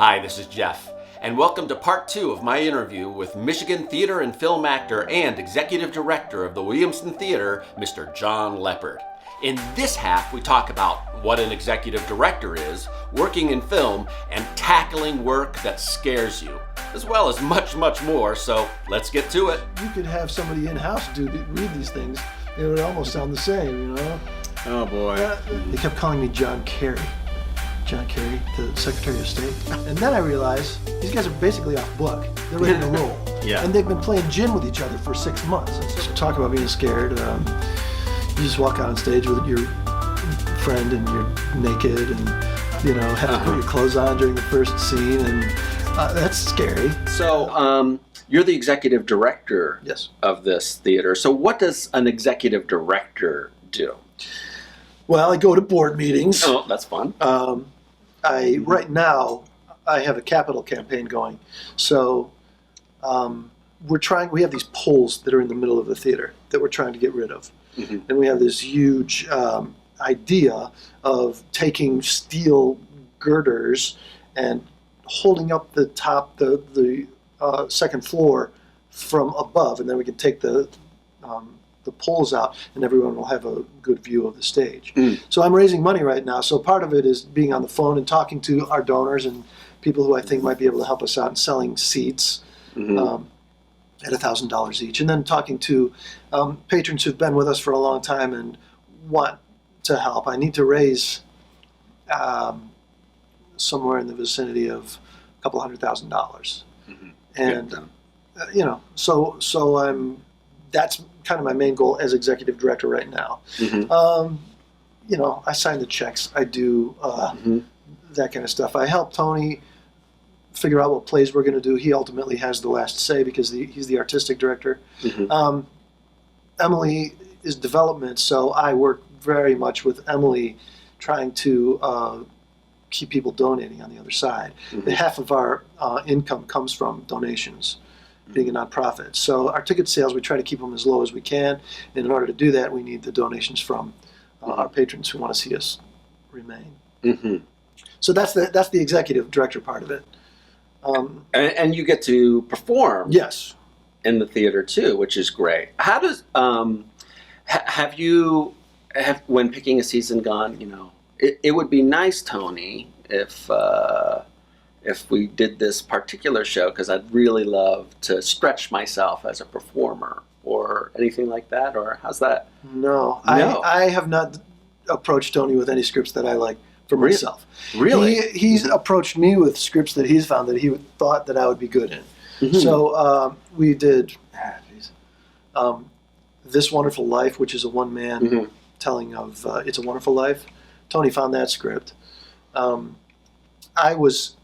Hi, this is Jeff, and welcome to part 2 of my interview with Michigan theater and film actor and executive director of the Williamston Theater, Mr. John Lepard. In this half, we talk about what an executive director is, working in film, and tackling work that scares you, as well as much, much more, so let's get to it. You could have somebody in-house read these things, it would almost sound the same, you know? Oh boy. They kept calling me John Kerry. John Kerry, the Secretary of State. And then I realized these guys are basically off book. They're ready to roll. Yeah. And they've been playing gin with each other for 6 months. So talk about being scared. You just walk out on stage with your friend and you're naked and, you know, have to put your clothes on during the first scene, and that's scary. So, you're the executive director Yes. of this theater. So what does an executive director do? Well, I go to board meetings. Oh, that's fun. Right now, I have a capital campaign going. So we have these poles that are in the middle of the theater that we're trying to get rid of. Mm-hmm. And we have this huge idea of taking steel girders and holding up the top, the second floor from above, and then we can take the poles out, and everyone will have a good view of the stage. So I'm raising money right now. So part of it is being on the phone and talking to our donors and people who I think might be able to help us out in selling seats at $1,000 each, and then talking to patrons who've been with us for a long time and want to help. I need to raise somewhere in the vicinity of a couple $100,000, and you know, so that's kind of my main goal as executive director right now. You know, I sign the checks, I do that kind of stuff. I help Tony figure out what plays we're going to do. He ultimately has the last say because he's the artistic director. Emily is development, so I work very much with Emily trying to keep people donating on the other side. Half of our income comes from donations, being a nonprofit. So our ticket sales, we try to keep them as low as we can. And in order to do that, we need the donations from our patrons who want to see us remain. So that's the executive director part of it. And you get to perform. Yes. In the theater too, which is great. How does when picking a season gone? You know, it would be nice, Tony, if we did this particular show, because I'd really love to stretch myself as a performer or anything like that. Or how's that? No. I have not approached Tony with any scripts that I like for myself. Really? He's approached me with scripts that he's found that he thought that I would be good in. So we did This Wonderful Life, which is a one-man telling of It's a Wonderful Life. Tony found that script. I was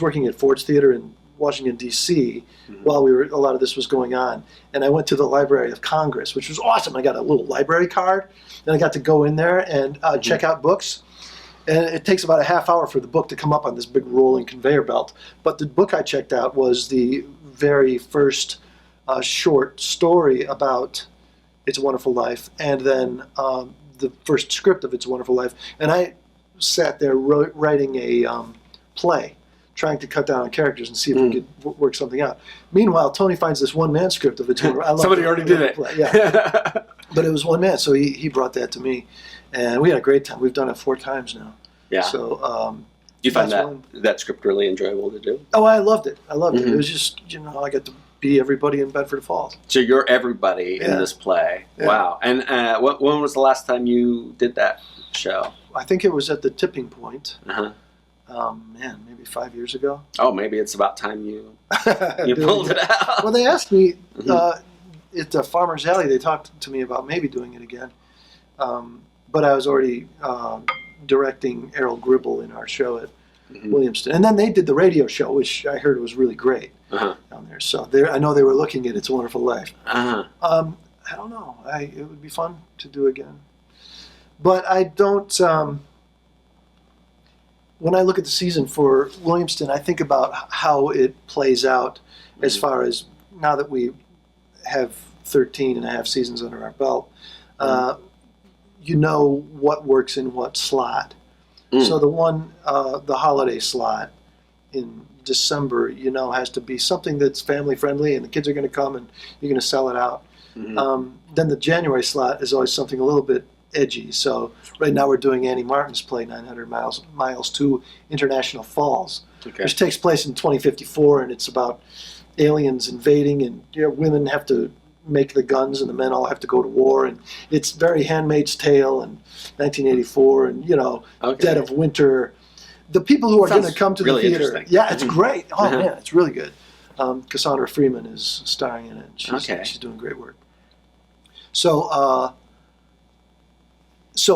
working at Ford's Theater in Washington, D.C. while a lot of this was going on, and I went to the Library of Congress, which was awesome. I got a little library card, and I got to go in there and check out books. And it takes about a half hour for the book to come up on this big rolling conveyor belt. But the book I checked out was the very first short story about It's a Wonderful Life, and then the first script of It's a Wonderful Life. And I sat there writing a play, trying to cut down on characters and see if we could work something out. Meanwhile, Tony finds this one-man script of It's a Wonderful Life. Somebody already did it. Play. Yeah. But it was one man, so he brought that to me. And we had a great time. We've done it 4 times now. Yeah. So you find that script really enjoyable to do? Oh, I loved it. It was just, you know, I got to be everybody in Bedford Falls. So you're everybody in this play. Yeah. Wow. And when was the last time you did that show? I think it was at the Tipping Point. Maybe 5 years ago. Oh, maybe it's about time you pulled it out. Well, they asked me at Farmer's Alley, they talked to me about maybe doing it again. But I was already directing Errol Gribble in our show at Williamston. And then they did the radio show, which I heard was really great down there. So I know they were looking at It's a Wonderful Life. I don't know. It would be fun to do again. But I don't... when I look at the season for Williamston, I think about how it plays out as far as now that we have 13 and a half seasons under our belt. You know what works in what slot. So the holiday slot in December, has to be something that's family friendly and the kids are going to come and you're going to sell it out. Then the January slot is always something a little bit edgy. So right now we're doing Annie Martin's play 900 Miles to International Falls, which takes place in 2054, and it's about aliens invading, and women have to make the guns and the men all have to go to war, and it's very Handmaid's Tale and 1984 and Dead of Winter. The people who are going to come to really the theater, it's great. Oh man, it's really good. Cassandra Freeman is starring in it. She's doing great work. So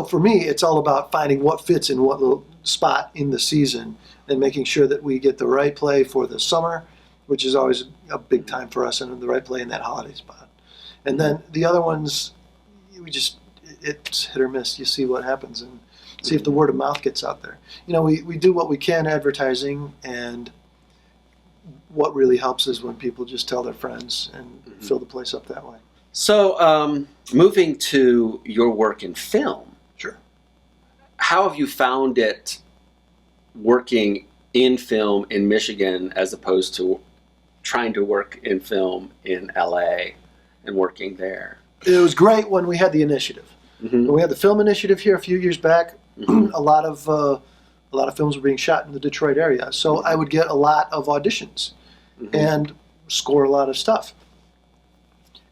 for me, it's all about finding what fits in what little spot in the season and making sure that we get the right play for the summer, which is always a big time for us, and the right play in that holiday spot. And then the other ones, it's hit or miss. You see what happens and see if the word of mouth gets out there. We do what we can advertising, and what really helps is when people just tell their friends and fill the place up that way. So, moving to your work in film. Sure. How have you found it working in film in Michigan as opposed to trying to work in film in LA and working there? It was great when we had the initiative. When we had the film initiative here a few years back, a lot of films were being shot in the Detroit area. So I would get a lot of auditions and score a lot of stuff.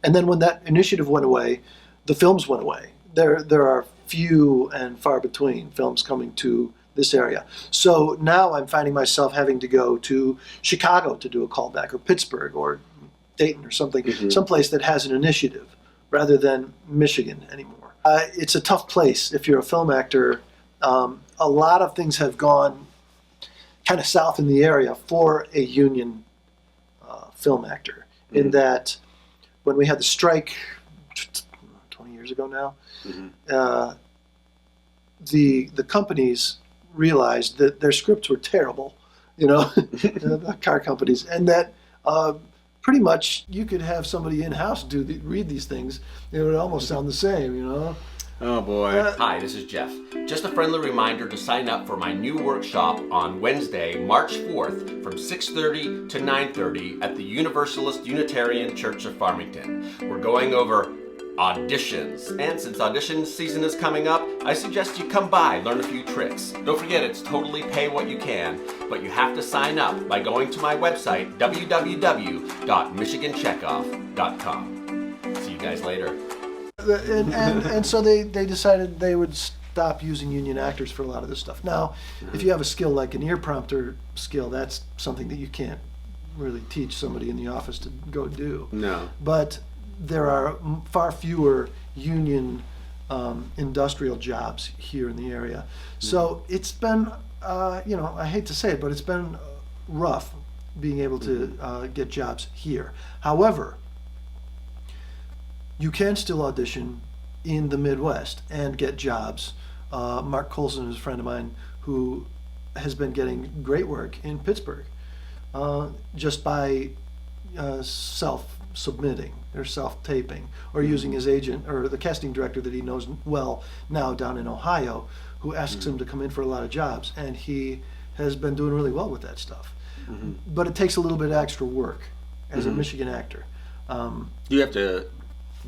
And then when that initiative went away, the films went away. There are few and far between films coming to this area. So now I'm finding myself having to go to Chicago to do a callback, or Pittsburgh, or Dayton, or something, someplace that has an initiative, rather than Michigan anymore. It's a tough place if you're a film actor. A lot of things have gone kind of south in the area for a union film actor, in that when we had the strike 20 years ago now, the companies realized that their scripts were terrible, the car companies, and that pretty much you could have somebody in-house read these things. It would almost sound the same, Oh boy. Hi, this is Jeff. Just a friendly reminder to sign up for my new workshop on Wednesday, March 4th from 6:30 to 9:30 at the Universalist Unitarian Church of Farmington. We're going over auditions. And since audition season is coming up, I suggest you come by, learn a few tricks. Don't forget, it's totally pay what you can, but you have to sign up by going to my website, www.michigancheckoff.com. See you guys later. And so they decided they would stop using union actors for a lot of this stuff. Now, if you have a skill like an ear prompter skill, that's something that you can't really teach somebody in the office to go do. No. But there are far fewer union industrial jobs here in the area. So it's been, I hate to say it, but it's been rough being able to get jobs here. However, you can still audition in the Midwest and get jobs. Mark Colson is a friend of mine who has been getting great work in Pittsburgh just by self-submitting or self-taping, or using his agent or the casting director that he knows well now down in Ohio, who asks him to come in for a lot of jobs, and he has been doing really well with that stuff. But it takes a little bit of extra work as a Michigan actor.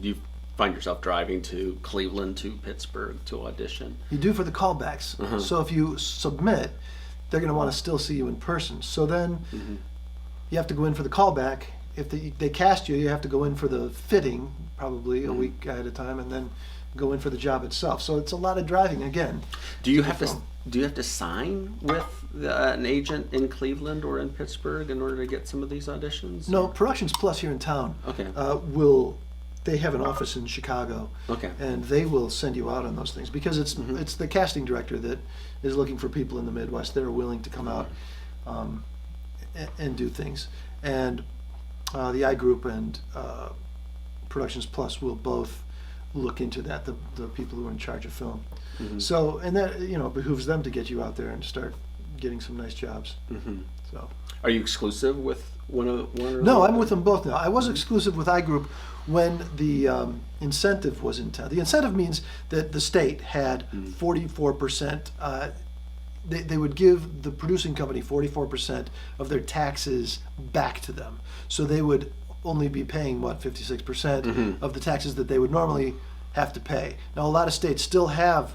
Do you find yourself driving to Cleveland, to Pittsburgh to audition? You do for the callbacks. So if you submit, they're going to want to still see you in person. So then you have to go in for the callback. If they cast you, you have to go in for the fitting, probably a week ahead of time, and then go in for the job itself. So it's a lot of driving again. Do you have to sign with an agent in Cleveland or in Pittsburgh in order to get some of these auditions? No, Productions Plus here in town they have an office in Chicago, and they will send you out on those things, because it's the casting director that is looking for people in the Midwest that are willing to come out and do things. And the I Group and Productions Plus will both look into that, the people who are in charge of film. So, and that behooves them to get you out there and start getting some nice jobs. So, are you exclusive with one or No, I'm with them both now. I was exclusive with I Group when the incentive was in town. The incentive means that the state had 44% they would give the producing company 44% of their taxes back to them. So they would only be paying, 56% of the taxes that they would normally have to pay. Now, a lot of states still have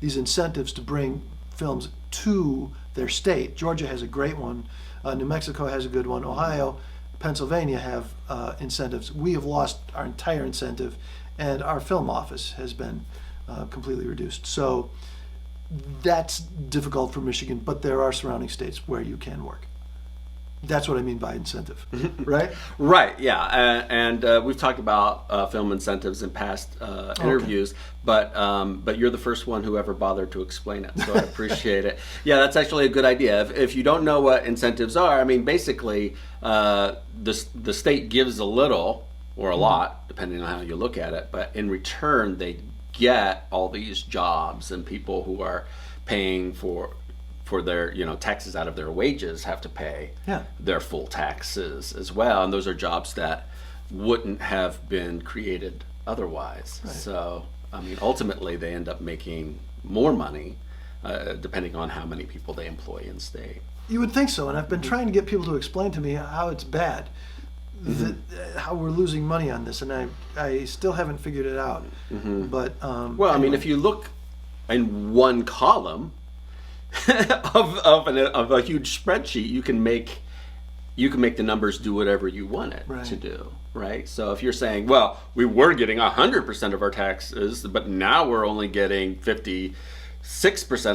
these incentives to bring films to their state. Georgia has a great one. New Mexico has a good one. Ohio, Pennsylvania have incentives. We have lost our entire incentive, and our film office has been completely reduced. So that's difficult for Michigan, but there are surrounding states where you can work. That's what I mean by incentive, right? Right, yeah, and we've talked about film incentives in past interviews, but you're the first one who ever bothered to explain it, so I appreciate it. Yeah, that's actually a good idea. If you don't know what incentives are, I mean, basically, the state gives a little or a lot, depending on how you look at it, but in return, they get all these jobs, and people who are paying for their taxes out of their wages have to pay their full taxes as well, and those are jobs that wouldn't have been created otherwise. Right. So I mean, ultimately they end up making more money depending on how many people they employ in state. You would think so, and I've been trying to get people to explain to me how it's bad, how we're losing money on this, and I still haven't figured it out. But well, anyway. I mean, if you look in one column of a huge spreadsheet, you can make the numbers do whatever you want it to do, right? So if you're saying, well, we were getting 100% of our taxes, but now we're only getting 56%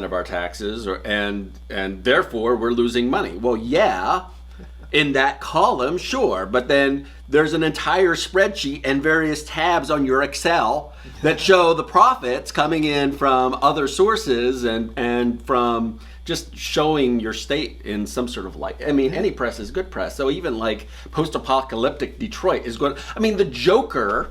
of our taxes, and therefore we're losing money. Well, yeah, in that column, sure, but then there's an entire spreadsheet and various tabs on your Excel that show the profits coming in from other sources and from just showing your state in some sort of light. I mean, any press is good press. So even like post-apocalyptic Detroit is going. I mean, the Joker,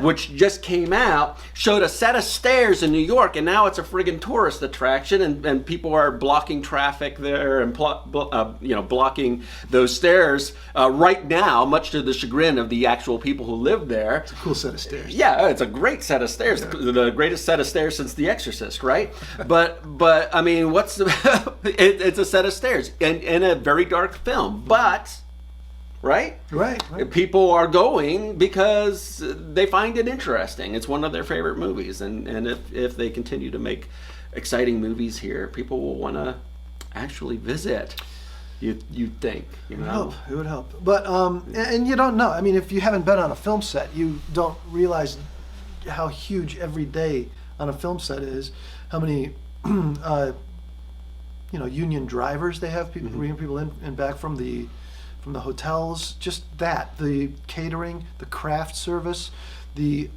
which just came out, showed a set of stairs in New York, and now it's a friggin' tourist attraction, and people are blocking traffic there and blocking those stairs right now, much to the chagrin of the actual people who live there. It's a cool set of stairs. Yeah, it's a great set of stairs, the greatest set of stairs since The Exorcist, right? but I mean, it's a set of stairs in a very dark film, but. Right? People are going because they find it interesting. It's one of their favorite movies, and if they continue to make exciting movies here, people will want to actually visit. You'd think, It would help. But and you don't know. I mean, if you haven't been on a film set, you don't realize how huge every day on a film set is. How many union drivers they have, people bringing people in and back from the hotels, just that, the catering, the craft service, the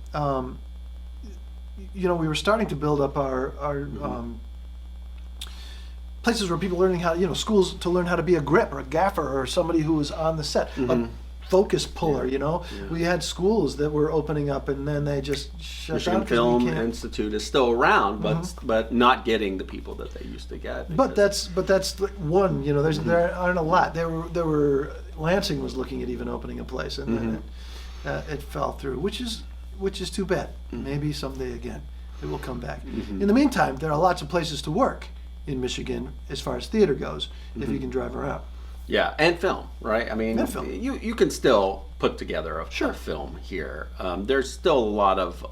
we were starting to build up our places where people learning how, schools to learn how to be a grip or a gaffer or somebody who was on the set, a focus puller. We had schools that were opening up, and then they just shut down. Michigan Film Institute is still around, but not getting the people that they used to get. But that's one. There aren't a lot. There were Lansing was looking at even opening a place, and then it fell through, which is too bad. Maybe someday again it will come back. In the meantime, there are lots of places to work in Michigan as far as theater goes, if you can drive around. Yeah, and film, right? I mean, you can still put together a film here. There's still a lot of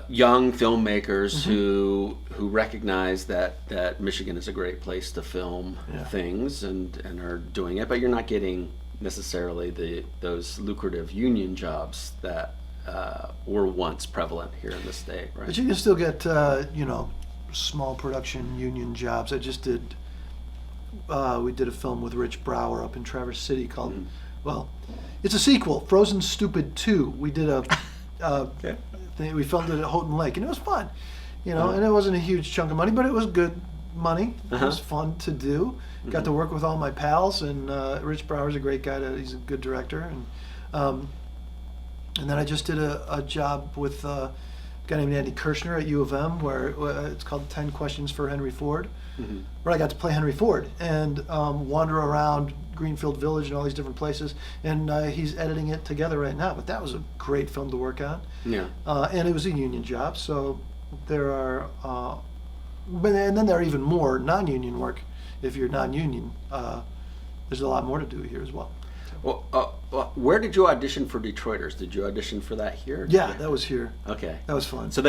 young filmmakers who recognize that Michigan is a great place to film things and are doing it, but you're not getting necessarily those lucrative union jobs that were once prevalent here in the state, right? But you can still get small production union jobs. I just did. We did a film with Rich Brower up in Traverse City called, it's a sequel, Frozen Stupid 2. We did we filmed it at Houghton Lake, and it was fun, and it wasn't a huge chunk of money, but it was good money. It was fun to do. Got to work with all my pals, and Rich Brower's a great guy. He's a good director, and then I just did a job with a guy named Andy Kirshner at U of M, where it's called 10 Questions for Henry Ford, where I got to play Henry Ford and wander around Greenfield Village and all these different places, and he's editing it together right now. But that was a great film to work on. And it was a union job, so there are and then there are even more non-union work. If you're non-union, there's a lot more to do here as well. Well, where did you audition for Detroiters? Did you audition for that here? Yeah, that was here. Okay. That was fun. So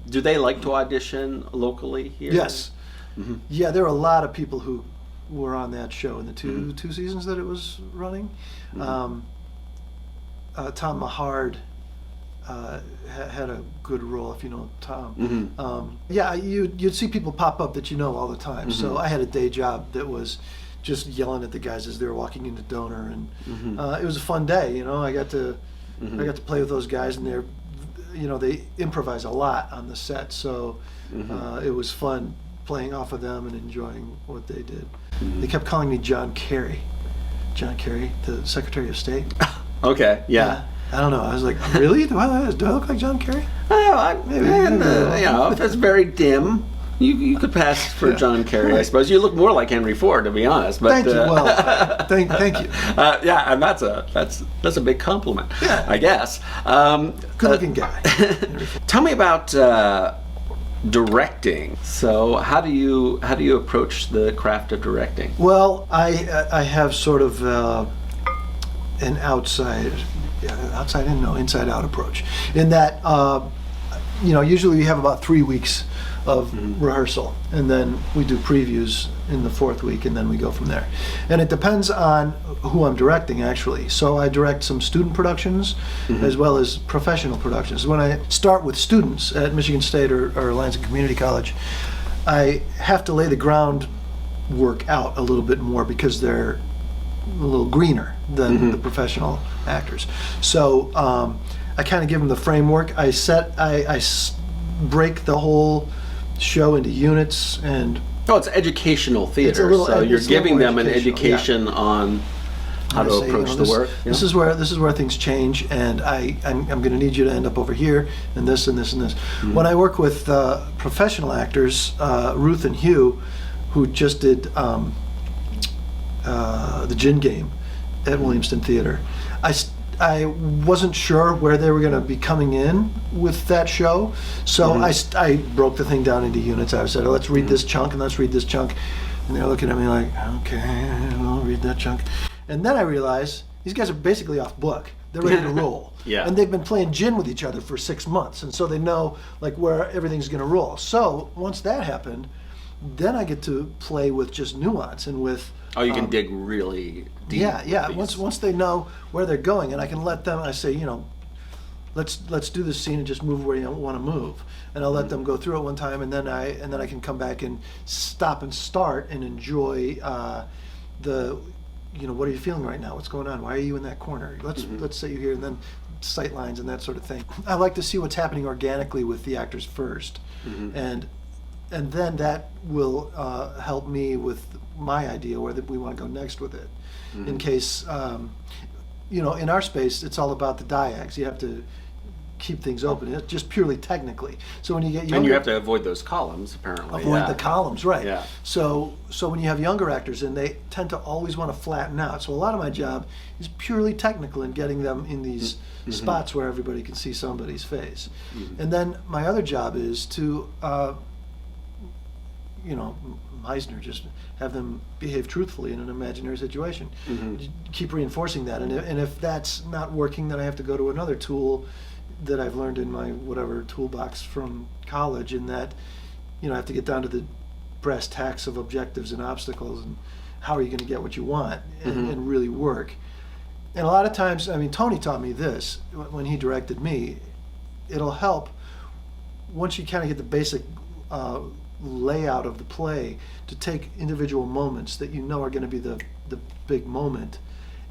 do they like to audition locally here? Yes. Mm-hmm. Yeah, there were a lot of people who were on that show in the two seasons that it was running. Mm-hmm. Tom Mahard had a good role, if you know Tom. Mm-hmm. Yeah, you'd see people pop up that you know all the time. Mm-hmm. So I had a day job that was just yelling at the guys as they were walking into Donor, and it was a fun day. I got to play with those guys, and they improvise a lot on the set. So it was fun playing off of them and enjoying what they did. They kept calling me John Kerry, the Secretary of State. Okay. Yeah. I don't know. I was like, really? Do I look like John Kerry? Maybe. If it's very dim, you could pass for John Kerry, I suppose. You look more like Henry Ford, to be honest. But, thank you. Well, thank you. Yeah, and that's a big compliment. Yeah. I guess. Good-looking guy. Tell me about directing. So, how do you approach the craft of directing? Well, I have sort of an inside out approach. In that, usually we have about 3 weeks of rehearsal, and then we do previews in the 4th week, and then we go from there. And it depends on who I'm directing, actually. So I direct some student productions as well as professional productions. When I start with students at Michigan State or Lansing Community College, I have to lay the groundwork out a little bit more because they're a little greener than the professional actors. So I kind of give them the framework. I break the whole show into units, and it's educational theater, so you're giving them an education on how to approach the work. This is where things change, and I'm going to need you to end up over here, and this and this and this. When I work with professional actors, Ruth and Hugh, who just did the Gin Game at Williamston Theater, I wasn't sure where they were going to be coming in with that show, so I broke the thing down into units. I said, let's read this chunk and let's read this chunk, and they're looking at me like, okay, I'll read that chunk. And then I realized these guys are basically off book. They're ready to roll. Yeah. And they've been playing gin with each other for 6 months, and so they know like where everything's going to roll. So once that happened, then I get to play with just nuance and with you can dig really deep. Yeah. Once they know where they're going, and I can let them. I say, let's do this scene and just move where you want to move, and I'll let them go through it one time, and then I can come back and stop and start and enjoy what are you feeling right now? What's going on? Why are you in that corner? Let's set you here, and then sight lines and that sort of thing. I like to see what's happening organically with the actors first, and then that will help me with my idea where we want to go next with it. In case, in our space, it's all about the diags. You have to keep things open. It's just purely technically. So when you get younger, and you have to avoid those columns, apparently. Avoid the columns, right? Yeah. So when you have younger actors in, they tend to always want to flatten out. So a lot of my job is purely technical in getting them in these spots where everybody can see somebody's face. And then my other job is to Meisner, just have them behave truthfully in an imaginary situation. Keep reinforcing that, and if that's not working, then I have to go to another tool that I've learned in my whatever toolbox from college, in that I have to get down to the brass tacks of objectives and obstacles, and how are you going to get what you want and really work. And a lot of times, Tony taught me this when he directed me. It'll help once you kind of get the basic layout of the play to take individual moments that are going to be the big moment,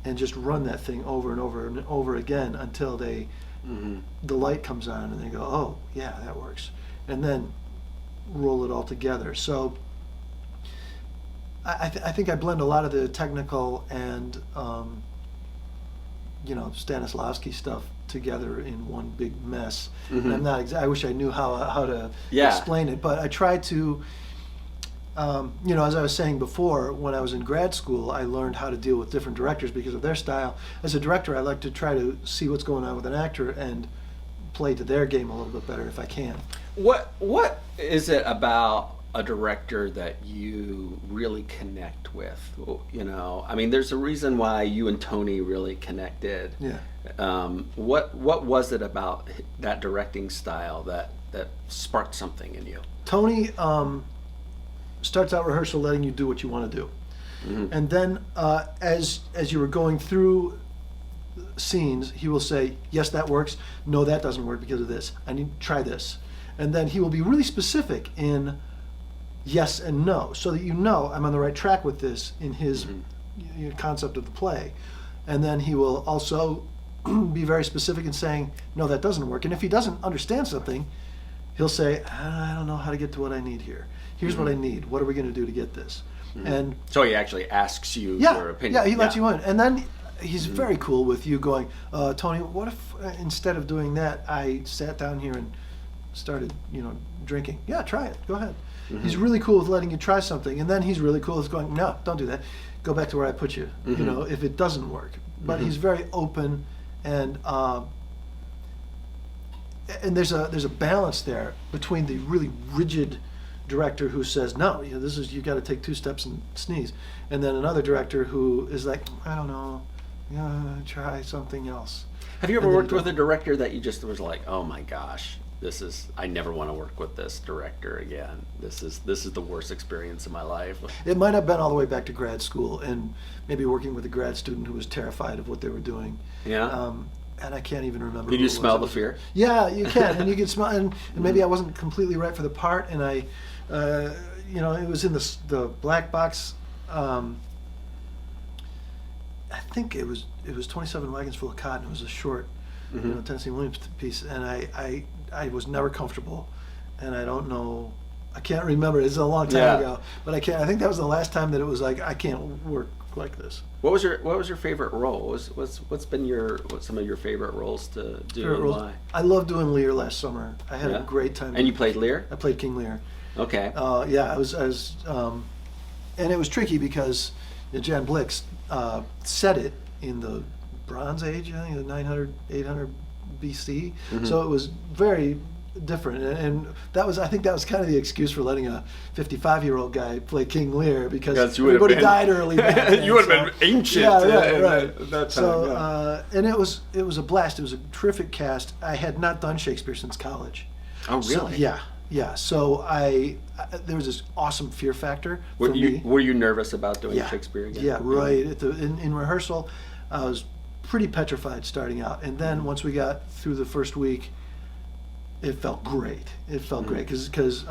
and just run that thing over and over and over again until the light comes on and they go, oh yeah, that works, and then roll it all together. So I think I blend a lot of the technical and Stanislavski stuff together in one big mess. And I'm not. I wish I knew how to explain it, but I try to. As I was saying before, when I was in grad school, I learned how to deal with different directors because of their style. As a director, I like to try to see what's going on with an actor and play to their game a little bit better if I can. What is it about a director that you really connect with? You know, I mean, there's a reason why you and Tony really connected. Yeah. What was it about that directing style that sparked something in you? Tony starts out rehearsal letting you do what you want to do. And then as you were going through scenes, he will say, yes, that works. No, that doesn't work because of this. I need to try this. And then he will be really specific in yes and no, so that you know I'm on the right track with this in his concept of the play. And then he will also be very specific in saying, no, that doesn't work. And if he doesn't understand something, he'll say, I don't know how to get to what I need here. Here's what I need. What are we going to do to get this? And so he actually asks you your opinion. Yeah, he lets you in. And then he's very cool with you going, Tony, what if instead of doing that, I sat down here and started, drinking? Yeah, try it. Go ahead. He's really cool with letting you try something. And then he's really cool with going, no, don't do that. Go back to where I put you, if it doesn't work. But he's very open, and there's a balance there between the really rigid director who says, no, this is, you got to take 2 steps and sneeze, and then another director who is like, I don't know, try something else. Have you ever worked with a director that you just was like, oh my gosh, I never want to work with this director again. This is the worst experience of my life. It might have been all the way back to grad school, and maybe working with a grad student who was terrified of what they were doing. Yeah. And I can't even remember. Did you smell the fear? Yeah, you can, and you can smell, and maybe I wasn't completely right for the part, and I, it was in the black box. I think it was 27 Wagons Full of Cotton. It was a short, Tennessee Williams piece, and I was never comfortable, and I don't know. I can't remember. It's a long time ago, but I can't. I think that was the last time that it was like I can't work like this. What was your favorite role? What's been some of your favorite roles to do and why? I loved doing Lear last summer. I had a great time. And you played Lear? I played King Lear. Okay. I was, and it was tricky because Jan Blix set it in the Bronze Age, I think the 900, 800 BC. So it was very different, and I think that was kind of the excuse for letting a 55-year-old guy play King Lear, because everybody died early back then. You would have been ancient. Yeah, right. At that time. So and it was a blast. It was a terrific cast. I had not done Shakespeare since college. Oh, really? So, yeah. So there was this awesome fear factor for me. Were you nervous about doing Shakespeare again? Yeah, right. In rehearsal, I was pretty petrified starting out, and then once we got through the first week, it felt great. It felt great because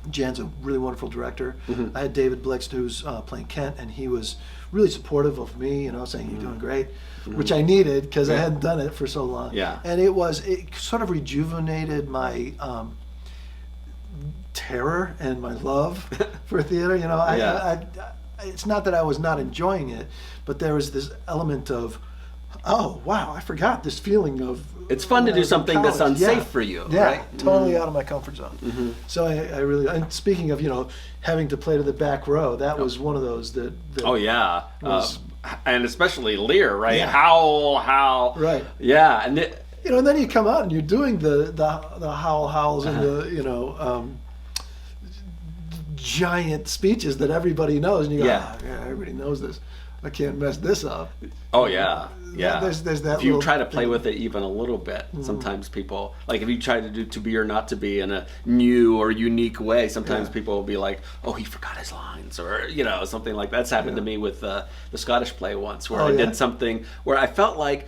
Jan's a really wonderful director. I had David Blix, who's playing Kent, and he was really supportive of me, saying you're doing great, which I needed because I hadn't done it for so long. Yeah. And it sort of rejuvenated my terror and my love for theater. It's not that I was not enjoying it, but there was this element of, oh wow, I forgot this feeling of. It's fun to do something that's unsafe for you, right? Totally out of my comfort zone. So I really, and speaking of having to play to the back row, that was one of those that oh yeah, and especially Lear, right? Yeah. Howl, right? Yeah, and and then you come out and you're doing the howls and the giant speeches that everybody knows, and you go, yeah, everybody knows this. I can't mess this up. Oh yeah. There's that. If you try to play with it even a little bit, sometimes people, like if you try to do To Be or Not to Be in a new or unique way, sometimes people will be like, oh, he forgot his lines, or something like that's happened to me with the Scottish play once, where I did something where I felt like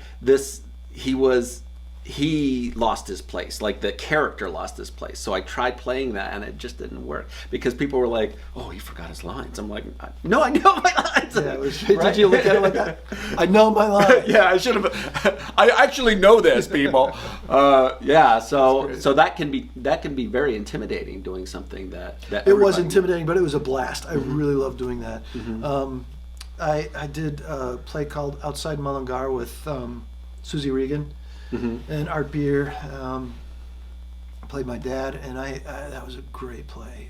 he lost his place, like the character lost his place. So I tried playing that, and it just didn't work because people were like, "Oh, he forgot his lines." I'm like, "No, I know my lines." Yeah, Did you look at it like that? I know my lines. Yeah, I should have. I actually know this, people. So that can be very intimidating doing something that it was intimidating, but it was a blast. I really loved doing that. I did a play called Outside Mullingar with Susie Regan. And Art Beer played my dad, and I that was a great play.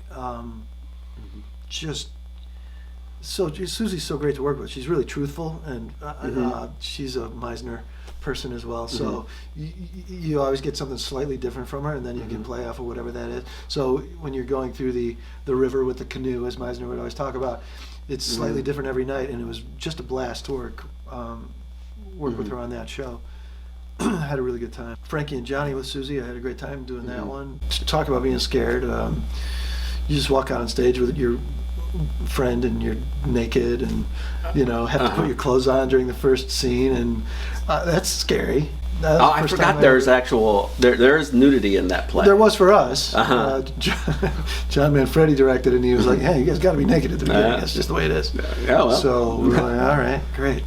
Just so Susie's so great to work with. She's really truthful, and she's a Meisner person as well. So you always get something slightly different from her, and then you can play off of whatever that is. So when you're going through the river with the canoe, as Meisner would always talk about, it's slightly different every night, and it was just a blast to work with her on that show. I had a really good time. Frankie and Johnny with Susie, I had a great time doing that one. Talk about being scared. You just walk out on stage with your friend and you're naked and have to put your clothes on during the first scene, and that's scary. I forgot there's there's nudity in that play. There was for us. John Manfredi directed it, and he was like, "Hey, you guys got to be naked at the beginning. That's just the way it is." Yeah, well. So we're like, "All right, great."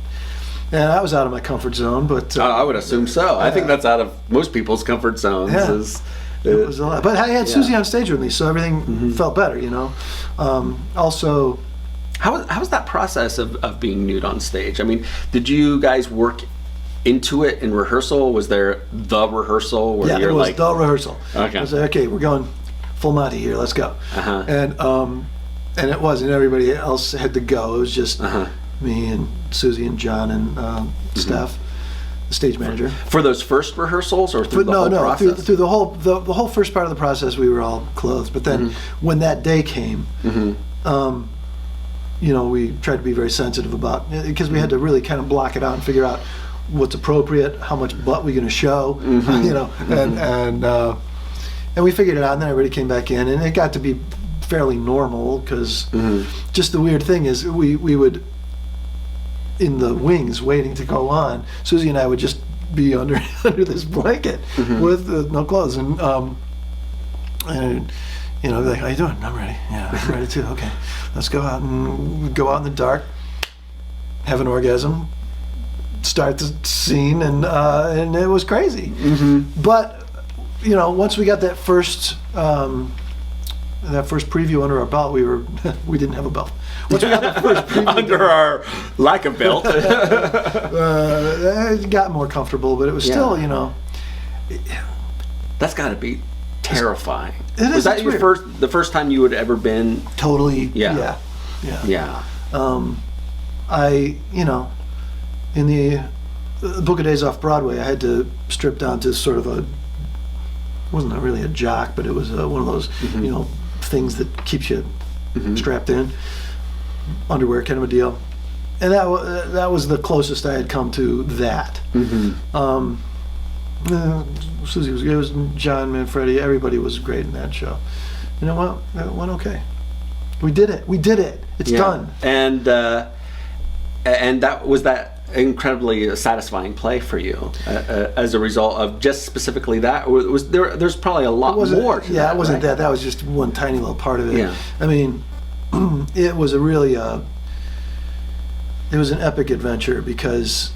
And I was out of my comfort zone, but I would assume so. I think that's out of most people's comfort zones. Yeah. It was a lot, but I had Susie on stage with me, so everything felt better, Also, how was that process of being nude on stage? I mean, did you guys work into it in rehearsal? Was there the rehearsal where you're like... Yeah, it was the rehearsal. Okay. I was like, okay, we're going full Monty here, let's go. And it wasn't, everybody else had to go. It was just me and Susie and John and Steph, the stage manager. For those first rehearsals or through the whole process? Through the whole first part of the process, we were all clothed. But then when that day came, we tried to be very sensitive about, because we had to really kind of block it out and figure out what's appropriate, how much butt we're going to show, and we figured it out, and then everybody came back in, and it got to be fairly normal, because just the weird thing is we would, in the wings waiting to go on, Susie and I would just be under this blanket with no clothes, and like, how you doing? I'm ready. Yeah, I'm ready too. Okay, let's go out, and we'd go out in the dark, have an orgasm, start the scene, and it was crazy. But once we got that first preview under our belt, we didn't have a belt. Once we got the first preview under our lack of belt, it got more comfortable, but it was still, that's got to be terrifying. It is. Was that the first time you had ever been? Totally. Yeah. In the Book of Days off Broadway, I had to strip down to sort of wasn't really a jock, but it was one of those, things that keeps you strapped in, underwear kind of a deal. And that was the closest I had come to that. Susie was good. It was John Manfredi. Everybody was great in that show. It went okay. We did it. It's done. And that was that incredibly satisfying play for you as a result of just specifically that. Was there's probably a lot more to that, it wasn't right? that. That was just one tiny little part of it. Yeah. I mean, it was a really it was an epic adventure, because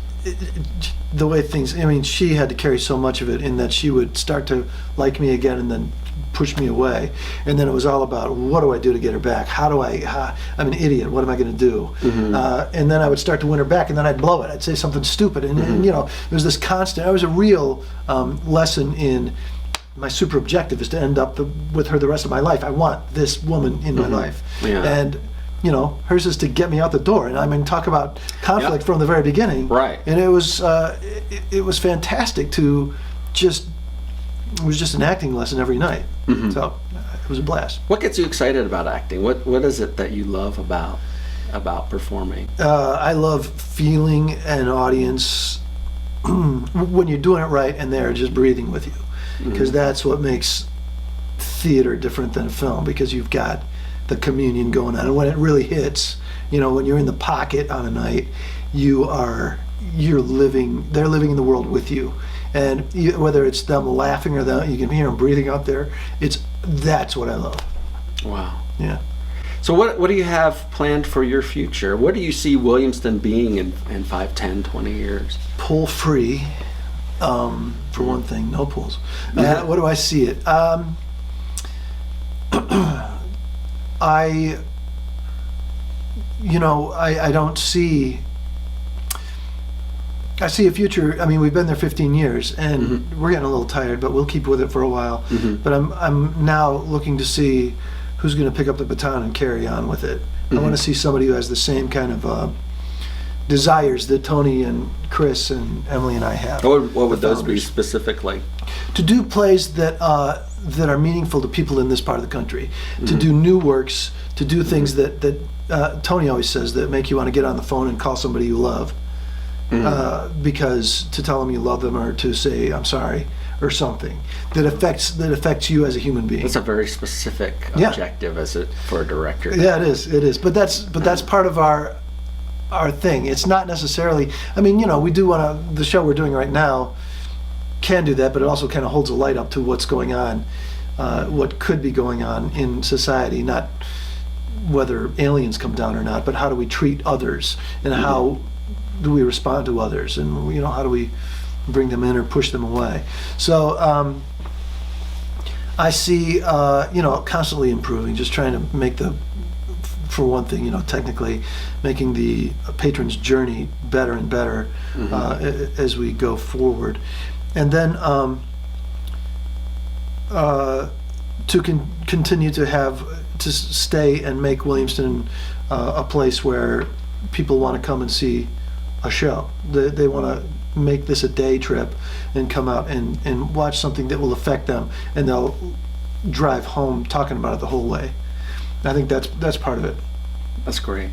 the way things, she had to carry so much of it, in that she would start to like me again and then push me away, and then it was all about, what do I do to get her back? I'm an idiot, what am I going to do? And then I would start to win her back, and then I'd blow it. I'd say something stupid, and there was this constant. It was a real lesson in my super objective is to end up with her the rest of my life. I want this woman in my life, and hers is to get me out the door. And talk about conflict from the very beginning. Right. And it was fantastic to just. It was just an acting lesson every night. So it was a blast. What gets you excited about acting? What is it that you love about performing? I love feeling an audience when you're doing it right, and they're just breathing with you, because that's what makes theater different than film, because you've got the communion going on, and when it really hits, when you're in the pocket on a night, they're living in the world with you. And whether it's them laughing or you can hear them breathing out there, that's what I love. Wow. Yeah. So what do you have planned for your future? What do you see Williamston being in 5, 10, 20 years? Pool free, for one thing, no pools. What do I see it? I don't see... I see a future. We've been there 15 years, and we're getting a little tired, but we'll keep with it for a while. But I'm now looking to see who's going to pick up the baton and carry on with it. I want to see somebody who has the same kind of desires that Tony and Chris and Emily and I have. What would the those be founders. specifically? To do plays that are meaningful to people in this part of the country, to do new works, to do things that Tony always says that make you want to get on the phone and call somebody you love, because to tell them you love them or to say I'm sorry or something that affects you as a human being. That's a very specific objective for a director. Yeah, it is. But that's part of our thing. It's not necessarily. I mean, we do want to. The show we're doing right now can do that, but it also kind of holds a light up to what's going on, what could be going on in society. Not whether aliens come down or not, but how do we treat others and how do we respond to others, and how do we bring them in or push them away. So I see, constantly improving, just trying to make for one thing, technically making the patron's journey better and better as we go forward. And then to continue to stay and make Williamston a place where people want to come and see a show. They want to make this a day trip and come out and watch something that will affect them, and they'll drive home talking about it the whole way. I think that's part of it. That's great.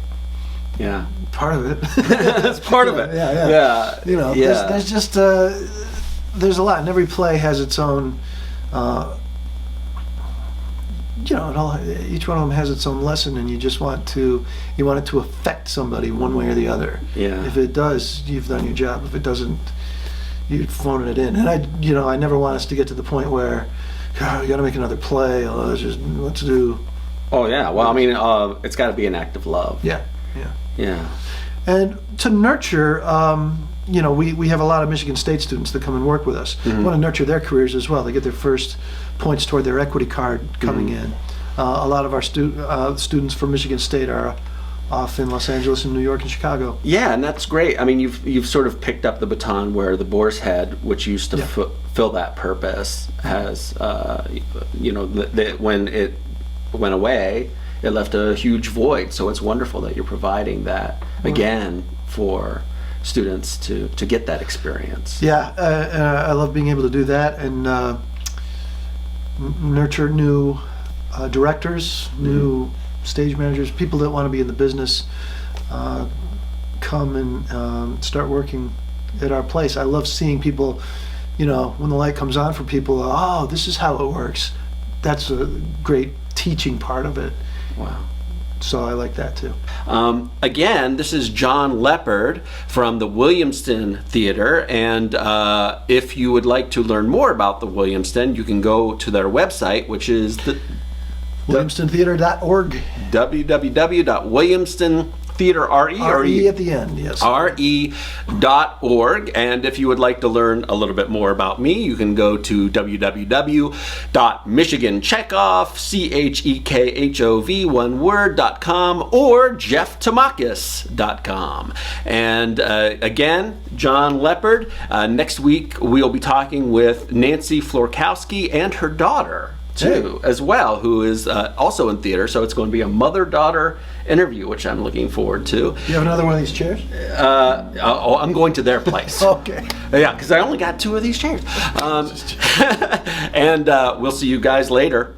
Yeah. Part of it. That's part of it. Yeah. There's just there's a lot, and every play has its own. Each one of them has its own lesson, and you want it to affect somebody one way or the other. Yeah. If it does, you've done your job. If it doesn't, you've phoning it in. And I never want us to get to the point where, we got to make another play. Let's do. Oh yeah. Well, I mean, it's got to be an act of love. Yeah. And to nurture, we have a lot of Michigan State students that come and work with us. We want to nurture their careers as well. They get their first points toward their equity card coming in. A lot of our students from Michigan State are off in Los Angeles and New York and Chicago. Yeah, and that's great. I mean, you've sort of picked up the baton where the Boar's Head, which used to fill that purpose, has, when it went away, it left a huge void. So it's wonderful that you're providing that again for students to get that experience. Yeah, I love being able to do that and nurture new directors, new stage managers, people that want to be in the business, come and start working at our place. I love seeing people, when the light comes on for people, oh, this is how it works. That's a great teaching part of it. Wow. So I like that too. Again, this is John Lepard from the Williamston Theater, and if you would like to learn more about the Williamston, you can go to their website, which is WilliamstonTheater.org. www.williamstontheater, RE at the end, yes. RE.org. And if you would like to learn a little bit more about me, you can go to www.michiganchekov, or jefftamakis.com. And again, John Lepard. Next week, we'll be talking with Nancy Florkowski and her daughter, too, as well, who is also in theater. So it's going to be a mother-daughter interview, which I'm looking forward to. You have another one of these chairs? I'm going to their place. Okay. Yeah, because I only got 2 of these chairs. And we'll see you guys later.